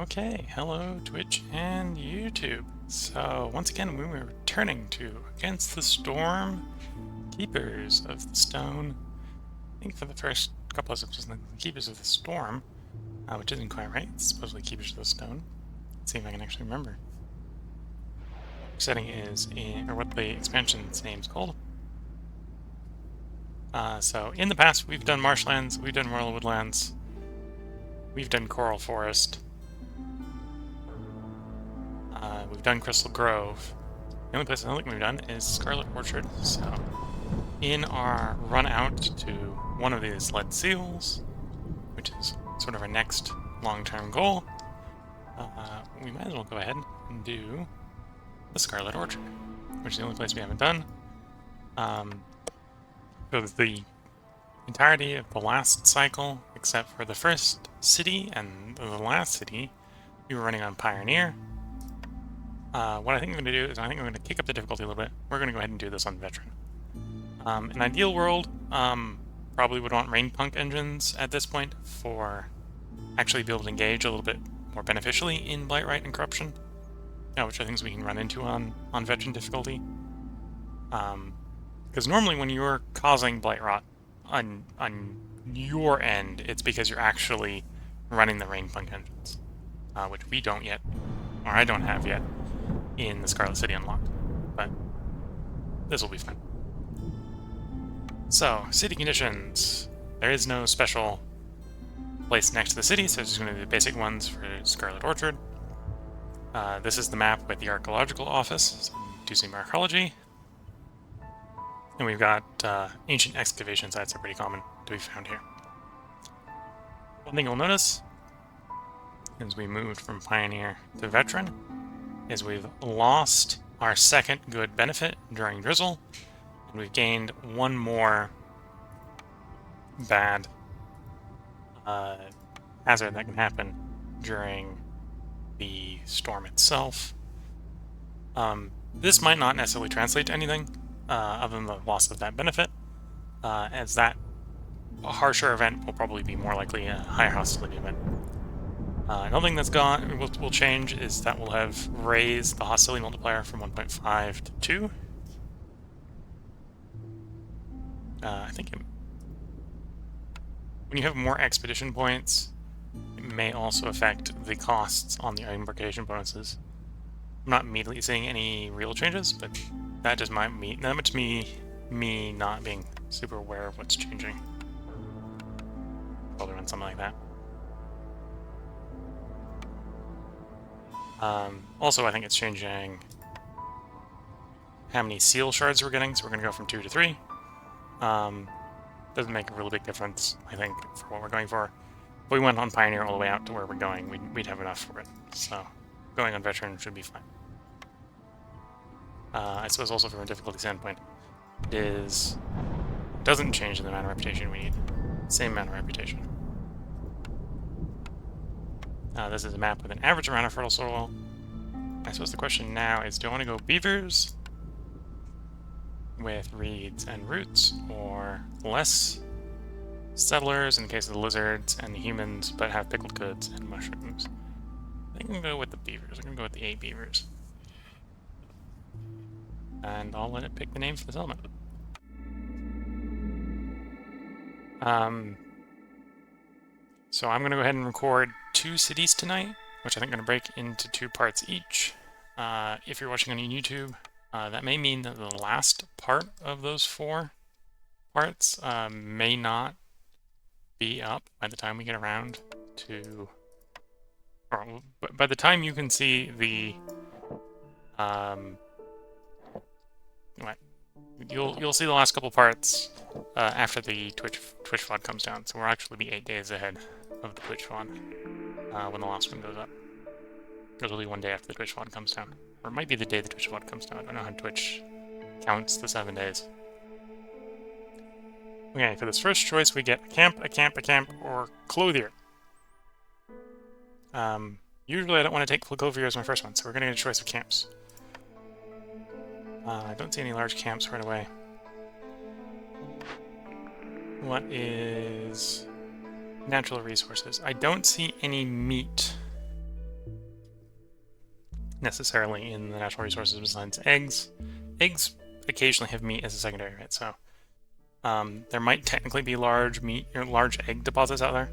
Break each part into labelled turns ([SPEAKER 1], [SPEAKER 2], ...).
[SPEAKER 1] Okay, hello Twitch and YouTube. So once again we were returning to Against the Storm, Keepers of the Stone. I think for the first couple of episodes, the Keepers of the Storm, which isn't quite right. It's supposedly Keepers of the Stone. Let's see if I can actually remember. Which setting is in, or what the expansion's name's called. So in the past we've done marshlands, we've done royal woodlands, we've done coral forest. We've done Crystal Grove. The only place I don't think we've done is Scarlet Orchard. So, in our run out to one of these lead seals, which is sort of our next long-term goal, we might as well go ahead and do the Scarlet Orchard, which is the only place we haven't done. For the entirety of the last cycle, except for the first city and the last city, we were running on Pioneer. What I think I'm going to do is I think I'm going to kick up the difficulty a little bit. We're going to go ahead and do this on Veteran. An ideal world, probably would want rain punk engines at this point for actually be able to engage a little bit more beneficially in Blightright and Corruption, which are things we can run into on Veteran difficulty. Because normally when you're causing Blightrot on your end, it's because you're actually running the rain punk engines, which we don't yet, or I don't have yet, in the Scarlet City Unlocked, but this will be fun. So, city conditions. There is no special place next to the city, so it's just going to be the basic ones for Scarlet Orchard. This is the map with the Archaeological Office, so do some archaeology. And we've got ancient excavation sites that are pretty common to be found here. One thing you'll notice as we moved from Pioneer to Veteran is we've lost our second good benefit during Drizzle, and we've gained one more bad hazard that can happen during the storm itself. This might not necessarily translate to anything other than the loss of that benefit, as that harsher event will probably be more likely a higher hostility event. Another thing that's will change is that we'll have raised the hostility multiplier from 1.5 to 2. I think when you have more expedition points, it may also affect the costs on the embarkation bonuses. I'm not immediately seeing any real changes, but that just might mean that much me not being super aware of what's changing. Probably run something like that. Also, I think it's changing how many seal shards we're getting, so we're going to go from 2 to 3. Doesn't make a really big difference, I think, for what we're going for. If we went on Pioneer all the way out to where we're going, we'd have enough for it. So, going on Veteran should be fine. I suppose also from a difficulty standpoint, it doesn't change the amount of reputation we need. Same amount of reputation. This is a map with an average amount of fertile soil. I suppose the question now is, do I want to go beavers with reeds and roots, or less settlers in the case of the lizards and the humans, but have pickled goods and mushrooms? I think I'm going to go with the beavers. I'm going to go with the 8 beavers. And I'll let it pick the name for this element. So I'm going to go ahead and record 2 cities tonight, which I think I'm going to break into 2 parts each. If you're watching on YouTube, that may mean that the last part of those 4 parts may not be up by the time we get around to... Or by the time you can see the... You'll see the last couple parts after the Twitch VOD comes down, so we'll actually be 8 days ahead of the Twitch VOD when the last one goes up. It'll be 1 day after the Twitch VOD comes down. Or it might be the day the Twitch VOD comes down. I don't know how Twitch counts the 7 days. Okay, for this first choice we get a camp, or clothier. Usually I don't want to take clothier as my first one, so we're going to get a choice of camps. I don't see any large camps right away. What is natural resources? I don't see any meat necessarily in the natural resources besides eggs. Eggs occasionally have meat as a secondary, right? So there might technically be large meat or large egg deposits out there,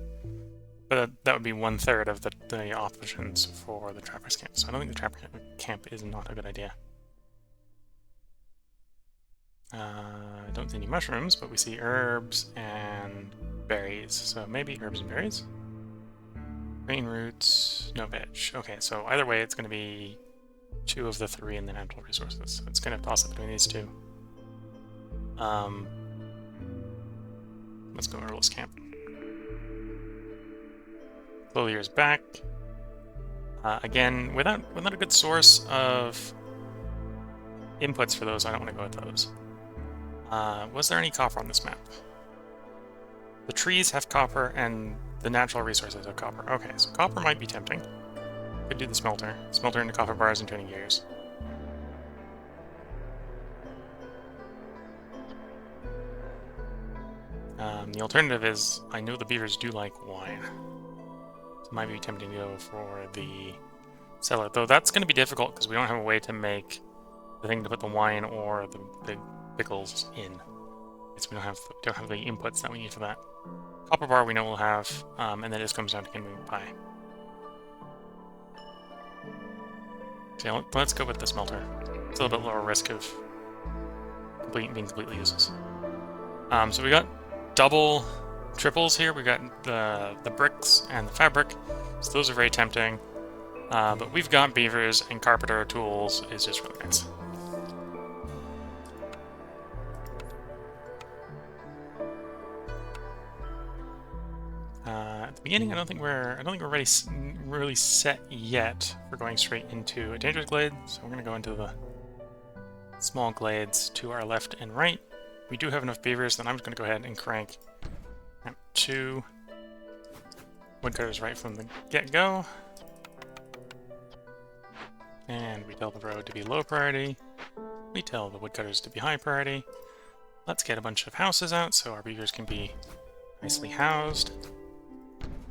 [SPEAKER 1] but that would be 1/3 of the options for the trapper's camp. So I don't think the trapper camp is not a good idea. I don't see any mushrooms, but we see herbs and berries. So maybe herbs and berries? Green roots, no veg. Okay, so either way, it's going to be 2 of the 3 in the natural resources. So it's going to toss up between these 2. Let's go herbalist camp. Clothier's back. Again, without a good source of inputs for those, I don't want to go with those. Was there any copper on this map? The trees have copper, and the natural resources have copper. Okay, so copper might be tempting. Could do the smelter. Smelter into copper bars and 20 gears. The alternative is, I know the beavers do like wine. So it might be tempting to go for the cellar. Though that's going to be difficult because we don't have a way to make the thing to put the wine or the pickles in. Because we don't have the inputs that we need for that. Copper bar we know we'll have, and then it just comes down to can we buy. So let's go with the smelter. It's a little bit lower risk of being completely useless. So we got double triples here. We got the bricks and the fabric, so those are very tempting. But we've got beavers, and carpenter tools is just really nice. At the beginning, I don't think we're really set yet for going straight into a dangerous glade. So we're gonna go into the small glades to our left and right. We do have enough beavers, then I'm just gonna go ahead and crank 2 woodcutters right from the get-go. And we tell the road to be low priority. We tell the woodcutters to be high priority. Let's get a bunch of houses out so our beavers can be nicely housed.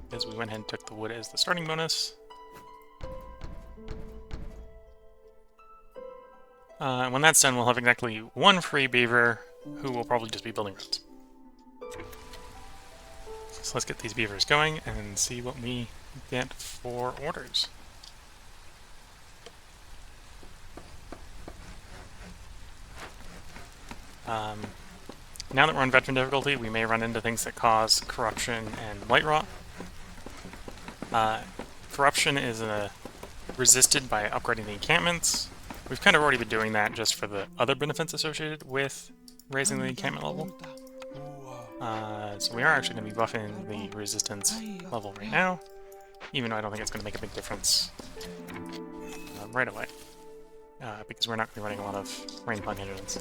[SPEAKER 1] Because we went ahead and took the wood as the starting bonus. And when that's done, we'll have exactly 1 free beaver who will probably just be building roads. So let's get these beavers going and see what we get for orders. Now that we're on veteran difficulty, we may run into things that cause corruption and blight rot. Corruption is resisted by upgrading the encampments. We've kind of already been doing that just for the other benefits associated with raising the encampment level. So we are actually going to be buffing the resistance level right now, even though I don't think it's going to make a big difference right away, because we're not going to be running a lot of rain punk engines.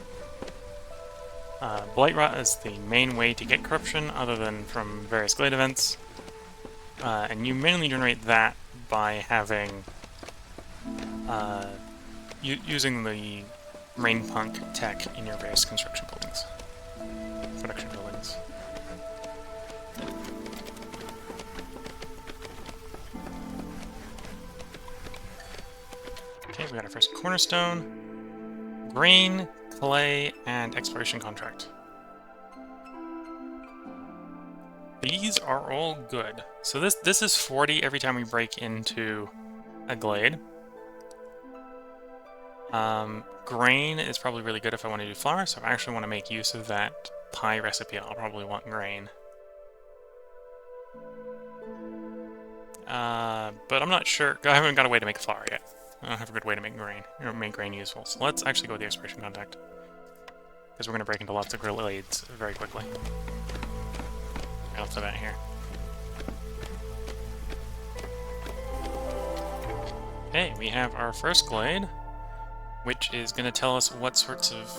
[SPEAKER 1] Blight rot is the main way to get corruption, other than from various glade events. And you mainly generate that by having using the rain punk tech in your various production buildings. Okay, we got our first cornerstone, grain, clay, and exploration contract. These are all good. So this is 40 every time we break into a glade. Grain is probably really good if I want to do flour, so if I actually want to make use of that pie recipe, I'll probably want grain. But I'm not sure. I haven't got a way to make flour yet. I don't have a good way to make grain, or make grain useful. So let's actually go with the exploration contact, because we're going to break into lots of glades very quickly. Right off the bat here. Okay, we have our first glade, which is going to tell us what sorts of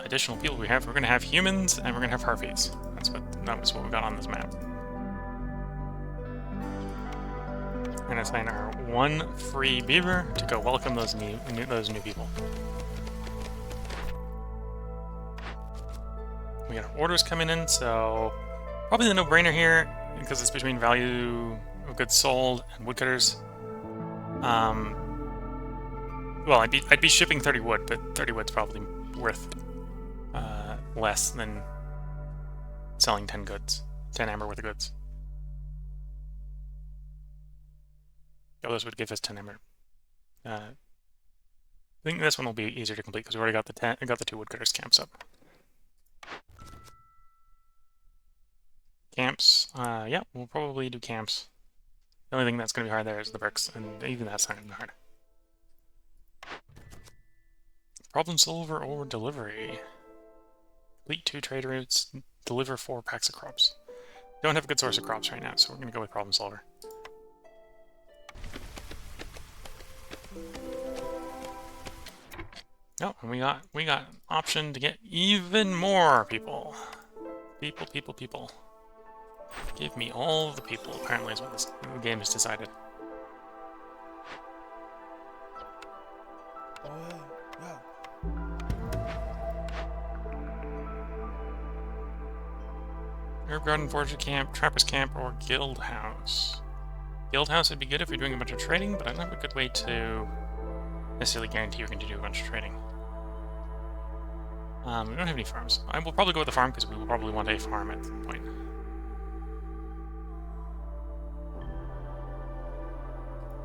[SPEAKER 1] additional people we have. We're going to have humans, and we're going to have harpies. That was what we got on this map. We're going to assign our 1 free beaver to go welcome those new people. We got our orders coming in, so probably the no-brainer here, because it's between value of goods sold and woodcutters. Well, I'd be shipping 30 wood, but 30 wood's probably worth less than selling 10 goods, 10 amber worth of goods. Oh, this would give us 10 amber. I think this one will be easier to complete because we already got the 2 woodcutters camps up. Camps, yeah, we'll probably do camps. The only thing that's going to be hard there is the bricks, and even that's not going to be hard. Problem solver or delivery. Complete 2 trade routes, deliver 4 packs of crops. Don't have a good source of crops right now, so we're going to go with problem solver. Oh, and we got an option to get even more people. People. Give me all the people, apparently is what the game has decided. Herb Garden, Forger Camp, Trapper's Camp, or Guild House. Guild House would be good if you're doing a bunch of trading, but I don't have a good way to necessarily guarantee you're going to do a bunch of trading. We don't have any farms. I will probably go with the farm because we will probably want a farm at some point.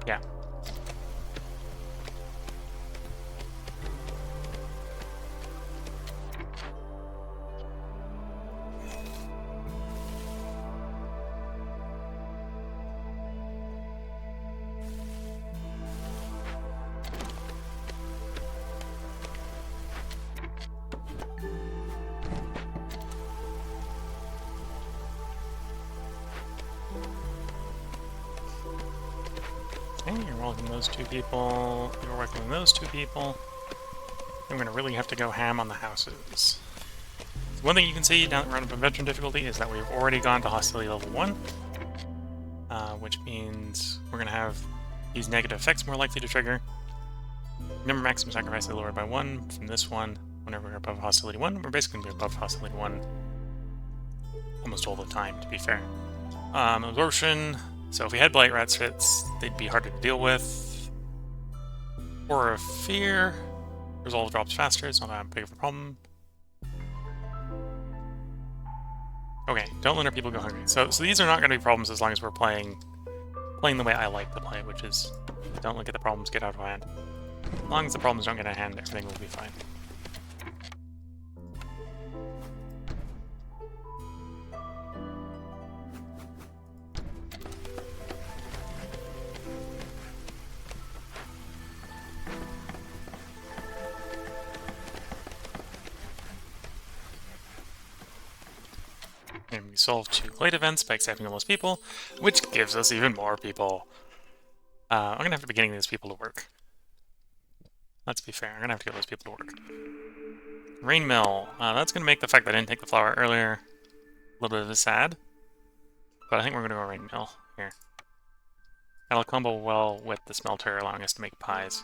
[SPEAKER 1] Yeah. Okay, you're welcoming those 2 people. You're welcoming those 2 people. I'm going to really have to go ham on the houses. One thing you can see down the road of veteran difficulty is that we've already gone to hostility level 1, which means we're going to have these negative effects more likely to trigger. Remember, maximum sacrifice is lowered by 1 from this one whenever we're above hostility 1. We're basically going to be above hostility 1 almost all the time, to be fair. Absorption. So if we had Blight Rats fits, they'd be harder to deal with. Aura of Fear. Resolve drops faster, it's not that big of a problem. Okay, don't let our people go hungry. So these are not going to be problems as long as we're playing the way I like to play, which is don't look at the problems, get out of hand. As long as the problems don't get out of hand, everything will be fine. And we solve 2 glade events by accepting all those people, which gives us even more people. I'm going to have to be getting these people to work. Let's be fair, I'm going to have to get those people to work. Rain Mill. That's going to make the fact that I didn't take the flour earlier a little bit of a sad. But I think we're going to go Rain Mill here. That'll combo well with the smelter, allowing us to make pies.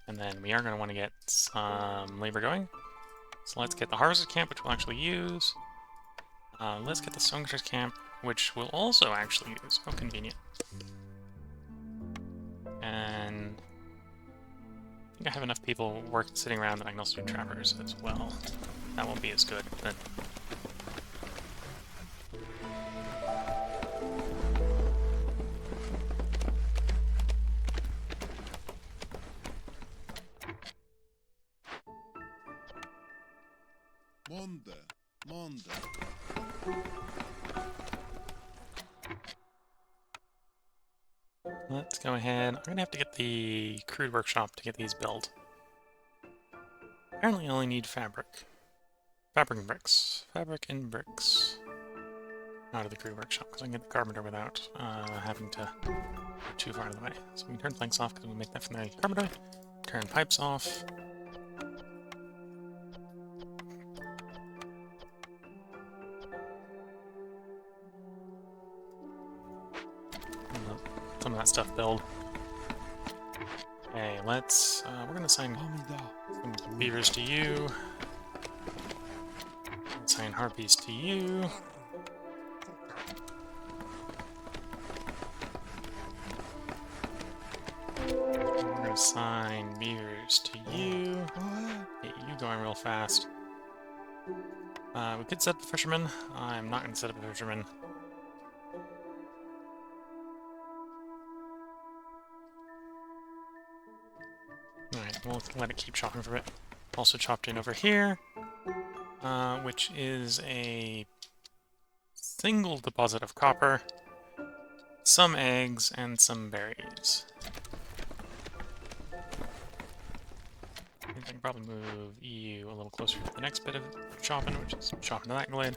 [SPEAKER 1] And then we are going to want to get some labor going. So let's get the Harvester Camp, which we'll actually use. Let's get the Songster's Camp, which we'll also actually use. How convenient. And I think I have enough people sitting around that I can also do trappers as well. That won't be as good, but... Monde. Let's go ahead. I'm gonna have to get the crude workshop to get these built. Apparently I only need fabric. Fabric and bricks. Fabric and bricks. Out of the crude workshop, because I can get the carpenter without having to go too far out of the way. So we can turn planks off because we make that from the carpenter. Turn pipes off. Some of that stuff build. Okay, let's, we're gonna assign some beavers to you. Assign harpies to you. assign beavers to you. Get you going real fast. We could set up a fisherman. I'm not going to set up a fisherman. Alright, we'll let it keep chopping for a bit. Also chopped in over here, which is a single deposit of copper, some eggs, and some berries. I can probably move you a little closer to the next bit of chopping, which is chopping to that glade.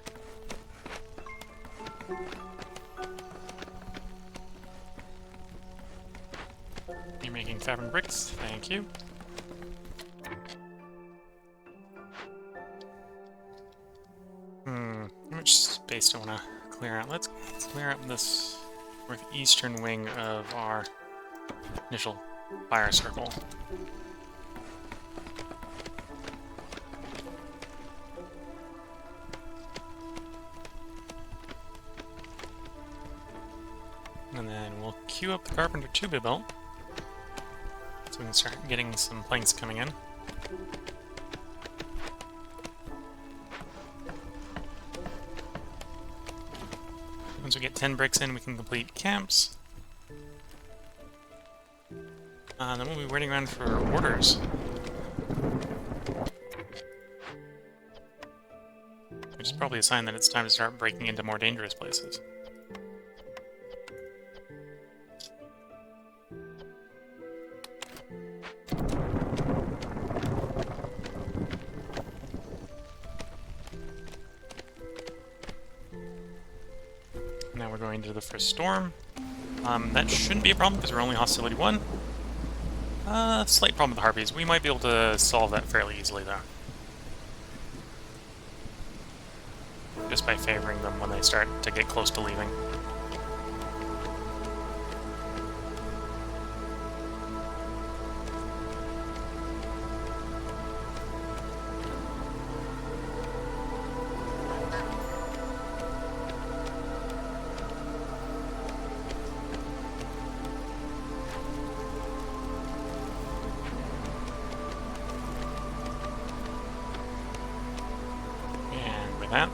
[SPEAKER 1] You're making fabric bricks, thank you. How much space do I want to clear out? Let's clear out this northeastern wing of our initial fire circle. And then we'll queue up the carpenter to be built, so we can start getting some planks coming in. Once we get 10 bricks in, we can complete camps. Then we'll be waiting around for orders. Which is probably a sign that it's time to start breaking into more dangerous places. Now we're going to the first storm. That shouldn't be a problem because we're only hostility 1. Slight problem with the harpies. We might be able to solve that fairly easily though. Just by favoring them when they start to get close to leaving.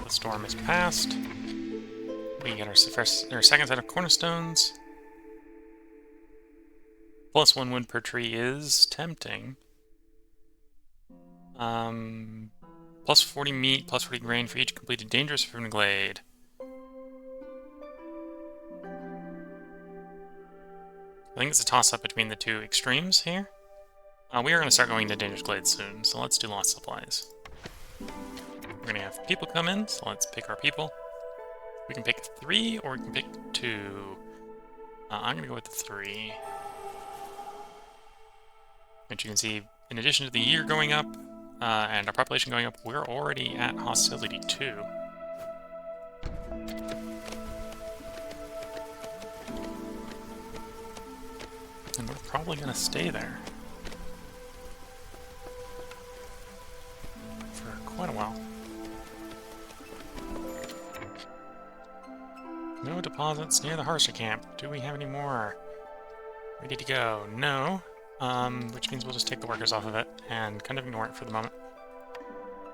[SPEAKER 1] The storm is past. We get our second set of cornerstones. Plus 1 wood per tree is tempting. Plus 40 meat, plus 40 grain for each completed dangerous fruit glade. I think it's a toss-up between the two extremes here. We are going to start going to dangerous glades soon, so let's do lost supplies. We're gonna have people come in, so let's pick our people. We can pick 3 or we can pick 2. I'm gonna go with the 3. Which you can see, in addition to the year going up and our population going up, we're already at hostility 2. And we're probably gonna stay there for quite a while. No deposits near the Harsha camp. Do we have any more? Ready to go? No. Which means we'll just take the workers off of it and kind of ignore it for the moment.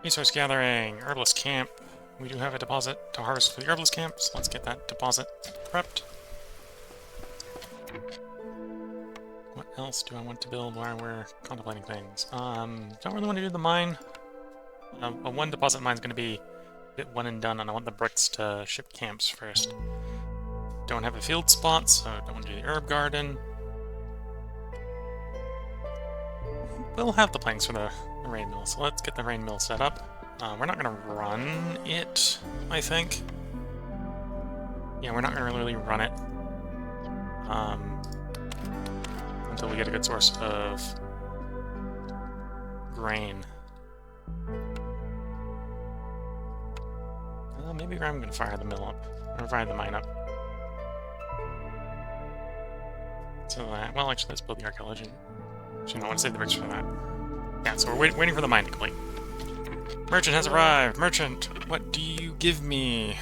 [SPEAKER 1] Resource gathering. Herbalist camp. We do have a deposit to harvest for the herbalist camp, so let's get that deposit prepped. What else do I want to build while we're contemplating things? Don't really want to do the mine. A 1 deposit mine is going to be a bit one and done, and I want the bricks to ship camps first. Don't have a field spot, so don't want to do the herb garden. We'll have the planks for the rain mill, so let's get the rain mill set up. We're not going to run it, I think. Yeah, we're not going to really run it until we get a good source of grain. Maybe I'm going to fire the mill up, or fire the mine up. So that, well, actually, let's build the archaeology. Actually, no, I want to save the bricks for that. Yeah, so we're waiting for the mine to complete. Merchant has arrived! Merchant, what do you give me?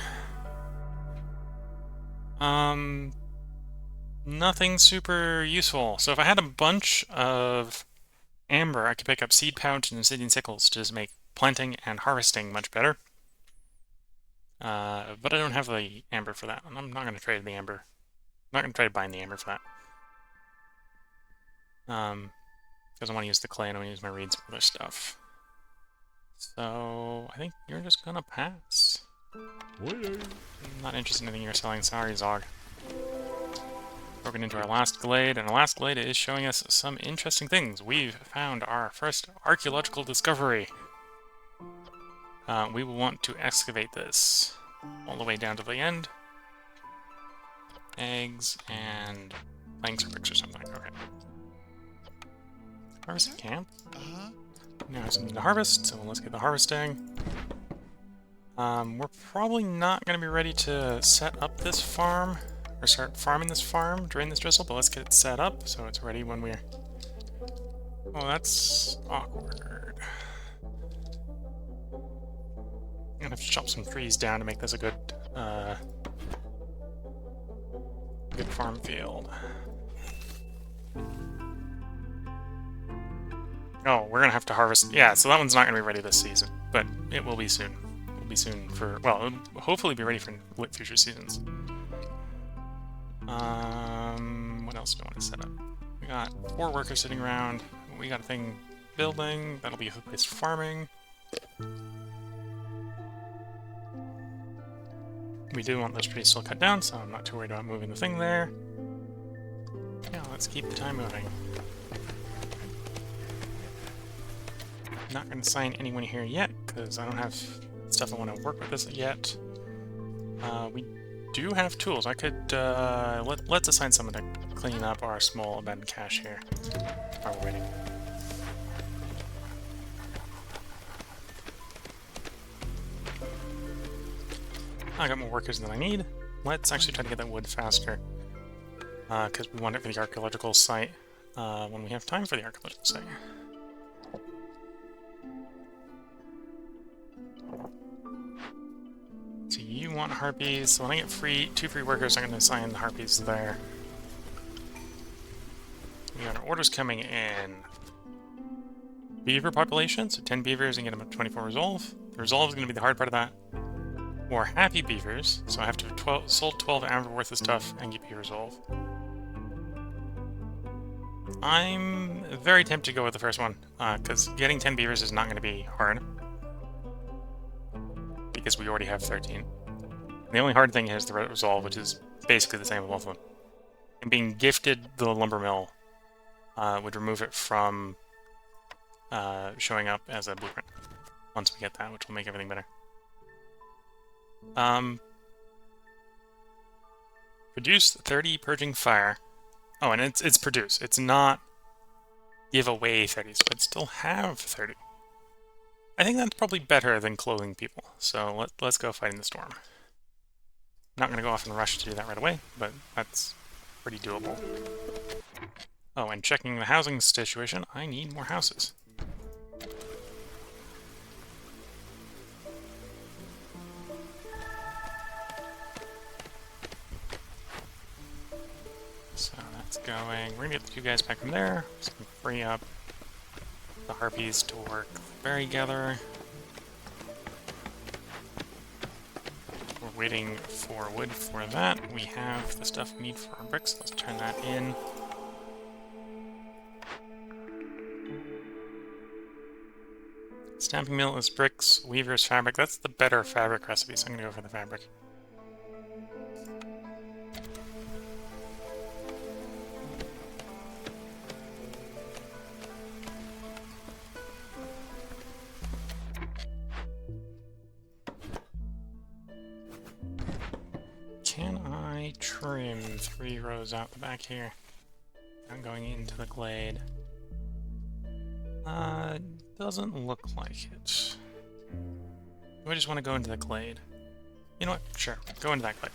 [SPEAKER 1] Nothing super useful. So if I had a bunch of amber, I could pick up seed pouch and obsidian sickles to just make planting and harvesting much better. But I don't have the amber for that, and I'm not going to trade the amber. I'm not going to try to bind the amber for that. Because I want to use the clay and I want to use my reeds for other stuff. So I think you're just going to pass. I'm not interested in anything you're selling. Sorry, Zog. Broken into our last glade, and our last glade is showing us some interesting things. We've found our first archaeological discovery. We will want to excavate this all the way down to the end. Eggs and planks or bricks or something. Okay. Harvest camp. Now something to harvest, so let's get the harvesting. We're probably not going to be ready to set up this farm, or start farming this farm during this drizzle, but let's get it set up so it's ready when we're... Oh, that's awkward. I'm gonna have to chop some trees down to make this a good, good farm field. Oh, we're gonna have to harvest... Yeah, so that one's not gonna be ready this season, but it will be soon. It will be soon for... Well, it'll hopefully be ready for future seasons. What else do I want to set up? We got 4 workers sitting around. We got a thing building. That'll be a place for farming. We do want those trees still cut down, so I'm not too worried about moving the thing there. Yeah, let's keep the time moving. Not going to assign anyone here yet, because I don't have stuff I want to work with this yet. We do have tools. I could, let's assign someone to clean up our small abandoned cache here while we're waiting. I got more workers than I need. Let's actually try to get that wood faster, because we want it for the archaeological site when we have time for the archaeological site. So you want harpies, so when I get 2 free workers, I'm going to assign the harpies there. We got our orders coming in. Beaver population, so 10 beavers and get them up to 24 resolve. The resolve is going to be the hard part of that. More happy beavers, so I have to have sold 12 amber worth of stuff and get beaver resolve. I'm very tempted to go with the first one, because getting 10 beavers is not going to be hard. Because we already have 13. The only hard thing is the resolve, which is basically the same with both of them. And being gifted the lumber mill would remove it from showing up as a blueprint once we get that, which will make everything better. Produce 30 purging fire. Oh, and it's produce. It's not give away 30, so I'd still have 30. I think that's probably better than clothing people, so let's go fight in the storm. Not going to go off and rush to do that right away, but that's pretty doable. Oh, and checking the housing situation, I need more houses. So that's going. We're going to get the 2 guys back from there. Just going to free up the harpies to work the berry gatherer. We're waiting for wood for that. We have the stuff we need for our bricks. Let's turn that in. Stamping mill is bricks, weaver's fabric. That's the better fabric recipe, so I'm going to go for the fabric. Can I trim 3 rows out the back here? I'm going into the glade. Doesn't look like it. Do I just want to go into the glade? You know what? Sure, go into that glade.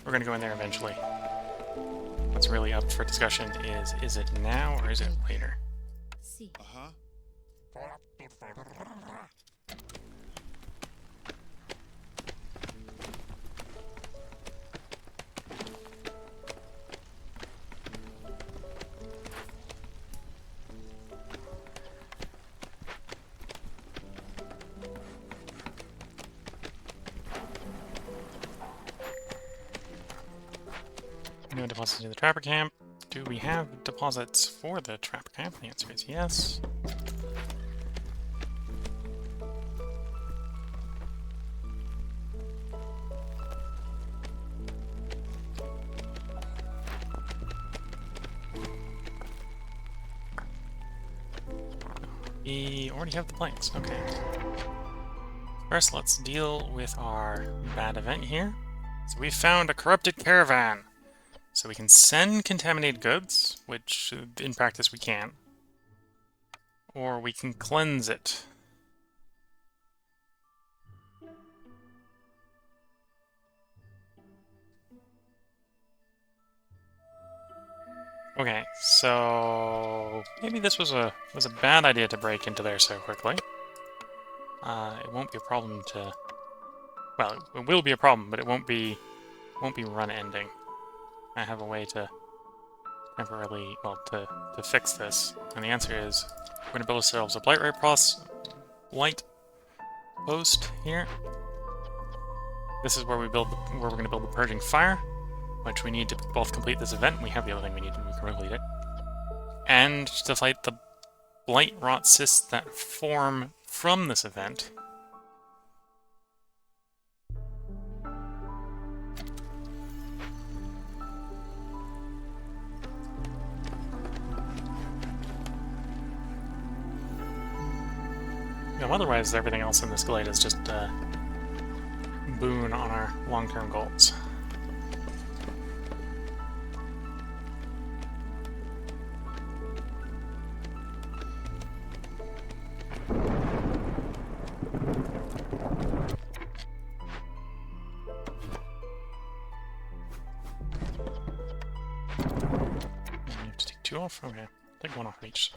[SPEAKER 1] We're going to go in there eventually. What's really up for discussion is it now or is it later?
[SPEAKER 2] See.
[SPEAKER 1] No deposits to the trapper camp. Do we have deposits for the trapper camp? The answer is yes. We already have the planks, okay. First, let's deal with our bad event here. So we found a corrupted caravan. So we can send contaminated goods, which in practice we can't. Or we can cleanse it. Okay, so maybe this was a bad idea to break into there so quickly. It won't be a problem to... Well, it will be a problem, but it won't be run ending. I have a way to temporarily, well, to fix this. And the answer is we're going to build ourselves a blight post here. This is where we're going to build the purging fire, which we need to both complete this event. We have the other thing we need to complete it, and to fight the blight rot cysts that form from this event. Otherwise, everything else in this glade is just a boon on our long-term goals. You have to take 2 off? Okay, take 1 off each.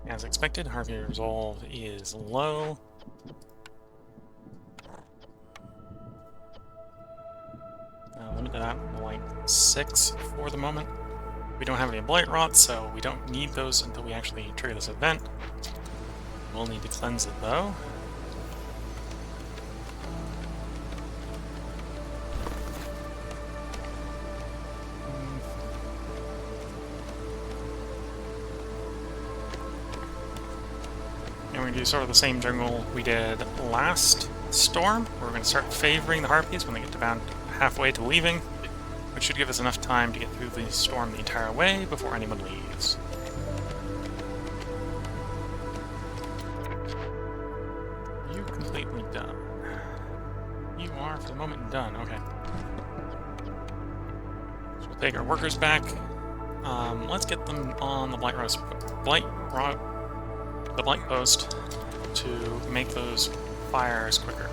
[SPEAKER 1] As expected, Harvey Resolve is low. Limit that to like 6 for the moment. We don't have any blight rots, so we don't need those until we actually trigger this event. We'll need to cleanse it though. And we're going to do sort of the same jungle we did last storm. We're going to start favoring the harpies when they get to about halfway to leaving, which should give us enough time to get through the storm the entire way before anyone leaves. You completely done. You are, for the moment, done. Okay. So we'll take our workers back. Let's get them on the blight post to make those fires quicker.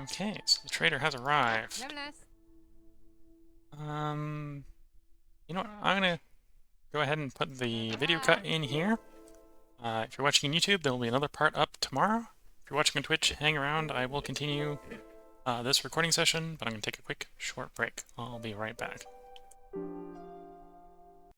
[SPEAKER 1] Okay, so the trader has arrived. You know what? I'm gonna go ahead and put the video cut in here. If you're watching on YouTube, there will be another part up tomorrow. If you're watching on Twitch, hang around. I will continue this recording session, but I'm gonna take a quick, short break. I'll be right back.